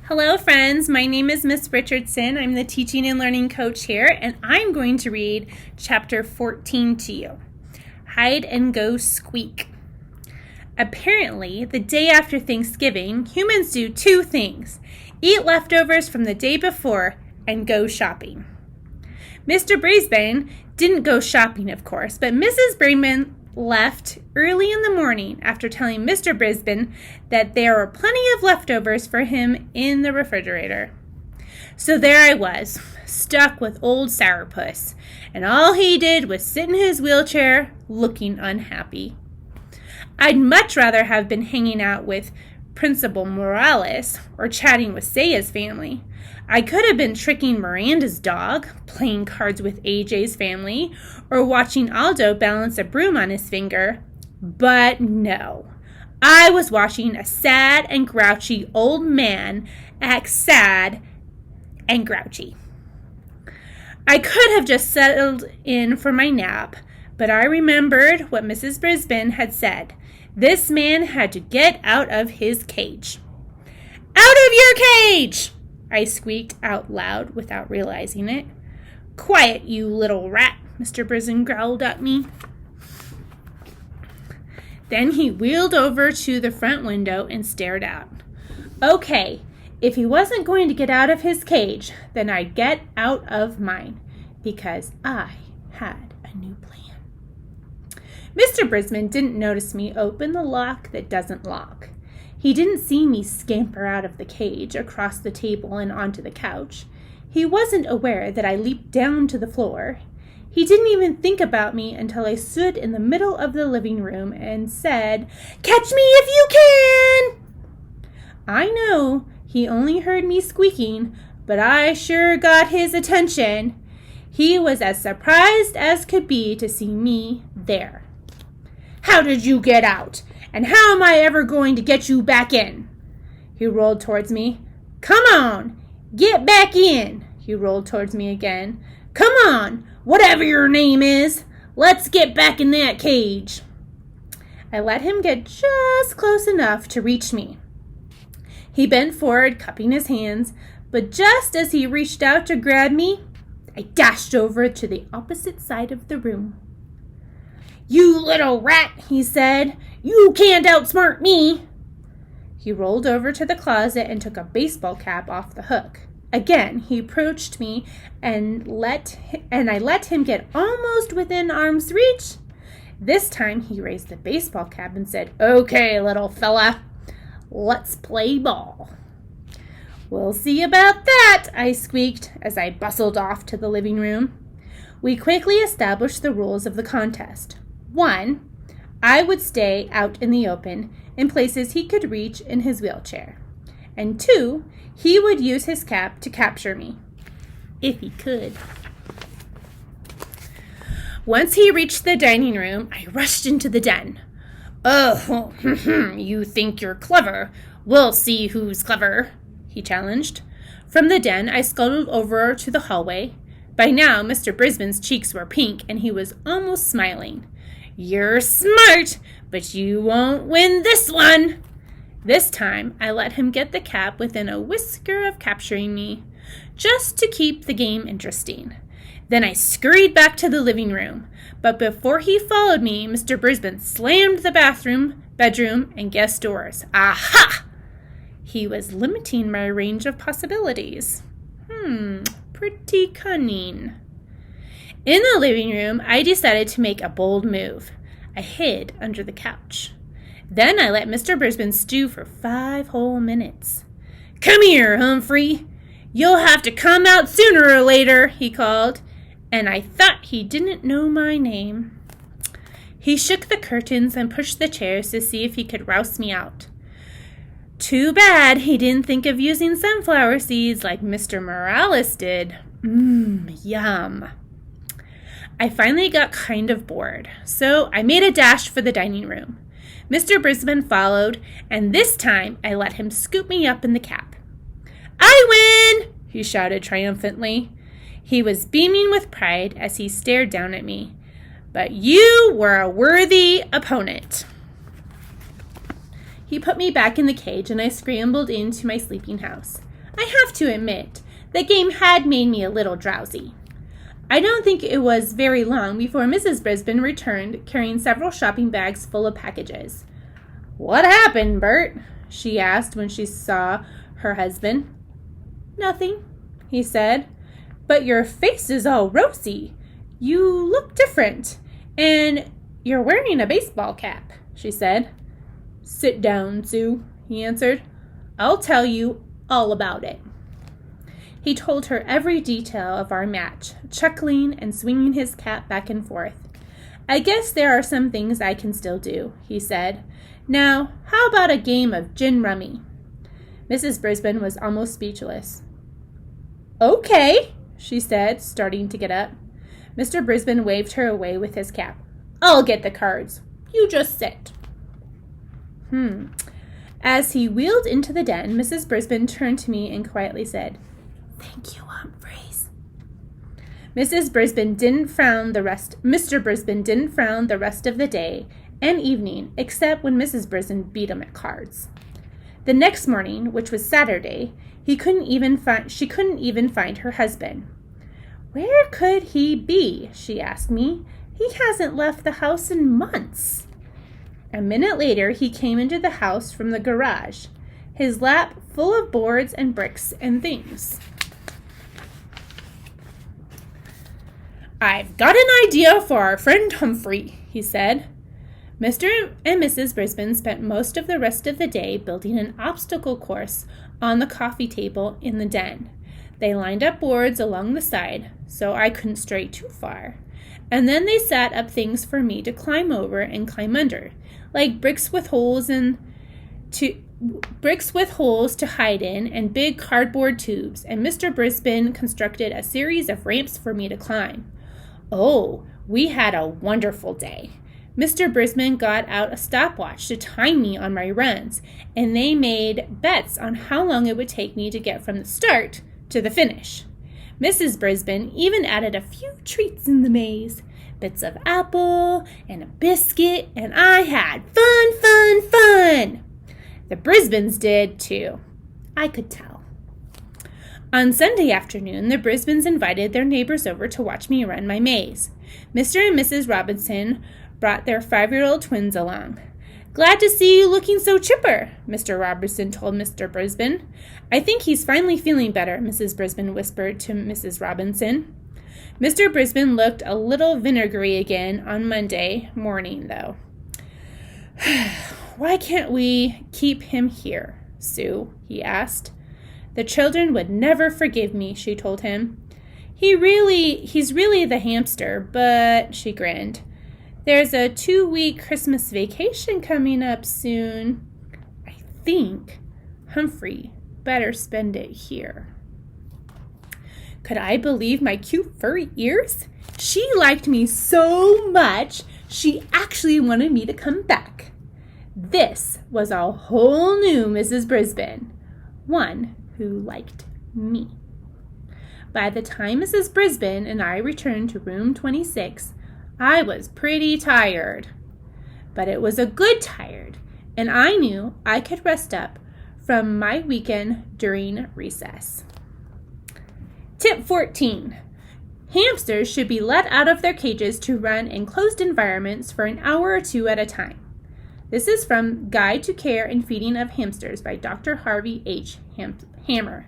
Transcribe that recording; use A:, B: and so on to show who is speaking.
A: Hello friends, my name is Miss Richardson. I'm the teaching and learning coach here, and I'm going to read chapter 14 to you. Hide and go squeak. Apparently, the day after Thanksgiving, humans do two things: eat leftovers from the day before and go shopping. Mr. Brisbane didn't go shopping, of course, but Mrs. Brisbane left early in the morning after telling Mr. Brisbane that there were plenty of leftovers for him in the refrigerator. So there I was, stuck with old Sourpuss, and all he did was sit in his wheelchair looking unhappy. I'd much rather have been hanging out with Principal Morales or chatting with Saya's family. I could have been tricking Miranda's dog, playing cards with AJ's family, or watching Aldo balance a broom on his finger. But no, I was watching a sad and grouchy old man act sad and grouchy. I could have just settled in for my nap, but I remembered what Mrs. Brisbane had said. This man had to get out of his cage. Out of your cage! I squeaked out loud without realizing it. Quiet, you little rat, Mr. Brisbane growled at me. Then he wheeled over to the front window and stared out. Okay, if he wasn't going to get out of his cage, then I'd get out of mine, because I had a new plan. Mr. Brisbane didn't notice me open the lock that doesn't lock. He didn't see me scamper out of the cage, across the table and onto the couch. He wasn't aware that I leaped down to the floor. He didn't even think about me until I stood in the middle of the living room and said, "Catch me if you can!" I know he only heard me squeaking, but I sure got his attention. He was as surprised as could be to see me there. How did you get out? And how am I ever going to get you back in? He rolled towards me. Come on, get back in. He rolled towards me again. Come on, whatever your name is. Let's get back in that cage. I let him get just close enough to reach me. He bent forward, cupping his hands, but just as he reached out to grab me, I dashed over to the opposite side of the room. You little rat, he said. You can't outsmart me. He rolled over to the closet and took a baseball cap off the hook. Again, he approached me and I let him get almost within arm's reach. This time he raised the baseball cap and said, Okay, little fella, let's play ball. We'll see about that, I squeaked as I bustled off to the living room. We quickly established the rules of the contest. 1, I would stay out in the open in places he could reach in his wheelchair. And 2, he would use his cap to capture me, if he could. Once he reached the dining room, I rushed into the den. Oh, you think you're clever. We'll see who's clever, he challenged. From the den, I scuttled over to the hallway. By now, Mr. Brisbane's cheeks were pink, and he was almost smiling. You're smart, but you won't win this one. This time, I let him get the cap within a whisker of capturing me, just to keep the game interesting. Then I scurried back to the living room, but before he followed me, Mr. Brisbane slammed the bedroom, and guest doors. Aha! He was limiting my range of possibilities. Pretty cunning. In the living room, I decided to make a bold move. I hid under the couch. Then I let Mr. Brisbane stew for 5 whole minutes. Come here, Humphrey. You'll have to come out sooner or later, he called, and I thought he didn't know my name. He shook the curtains and pushed the chairs to see if he could rouse me out. Too bad he didn't think of using sunflower seeds like Mr. Morales did. Yum. I finally got kind of bored, so I made a dash for the dining room. Mr. Brisbane followed, and this time I let him scoop me up in the cap. I win! He shouted triumphantly. He was beaming with pride as he stared down at me. But you were a worthy opponent. He put me back in the cage, and I scrambled into my sleeping house. I have to admit, the game had made me a little drowsy. I don't think it was very long before Mrs. Brisbane returned, carrying several shopping bags full of packages. "What happened, Bert?" she asked when she saw her husband. "Nothing," he said. "But your face is all rosy. You look different. And you're wearing a baseball cap," she said. "Sit down, Sue," he answered. "I'll tell you all about it." He told her every detail of our match, chuckling and swinging his cap back and forth. "I guess there are some things I can still do," he said. "Now, how about a game of gin rummy?" Mrs. Brisbane was almost speechless. "Okay," she said, starting to get up. Mr. Brisbane waved her away with his cap. "I'll get the cards. You just sit." As he wheeled into the den, Mrs. Brisbane turned to me and quietly said, "Thank you, Humphreys." Mr. Brisbane didn't frown the rest of the day and evening, except when Mrs. Brisbane beat him at cards. The next morning, which was Saturday, she couldn't even find her husband. "Where could he be?" she asked me. "He hasn't left the house in months." A minute later, he came into the house from the garage, his lap full of boards and bricks and things. "I've got an idea for our friend Humphrey," he said. Mr. and Mrs. Brisbane spent most of the rest of the day building an obstacle course on the coffee table in the den. They lined up boards along the side, so I couldn't stray too far. And then they set up things for me to climb over and climb under, like bricks with holes to hide in and big cardboard tubes, and Mr. Brisbane constructed a series of ramps for me to climb. Oh, we had a wonderful day. Mr. Brisbane got out a stopwatch to time me on my runs, and they made bets on how long it would take me to get from the start to the finish. Mrs. Brisbane even added a few treats in the maze, bits of apple and a biscuit, and I had fun. The Brisbanes did too. I could tell. On Sunday afternoon, the Brisbanes invited their neighbors over to watch me run my maze. Mr. and Mrs. Robinson brought their 5-year-old twins along. "Glad to see you looking so chipper," Mr. Robinson told Mr. Brisbane. "I think he's finally feeling better," Mrs. Brisbane whispered to Mrs. Robinson. Mr. Brisbane looked a little vinegary again on Monday morning, though. "Why can't we keep him here, Sue?" he asked. "The children would never forgive me," she told him. He's really the hamster, but," she grinned, "there's a 2-week Christmas vacation coming up soon. I think Humphrey better spend it here." Could I believe my cute furry ears? She liked me so much, she actually wanted me to come back. This was a whole new Mrs. Brisbane, one who liked me. By the time Mrs. Brisbane and I returned to room 26, I was pretty tired. But it was a good tired, and I knew I could rest up from my weekend during recess. Tip 14. Hamsters should be let out of their cages to run in closed environments for an hour or two at a time. This is from Guide to Care and Feeding of Hamsters by Dr. Harvey H. Hammer.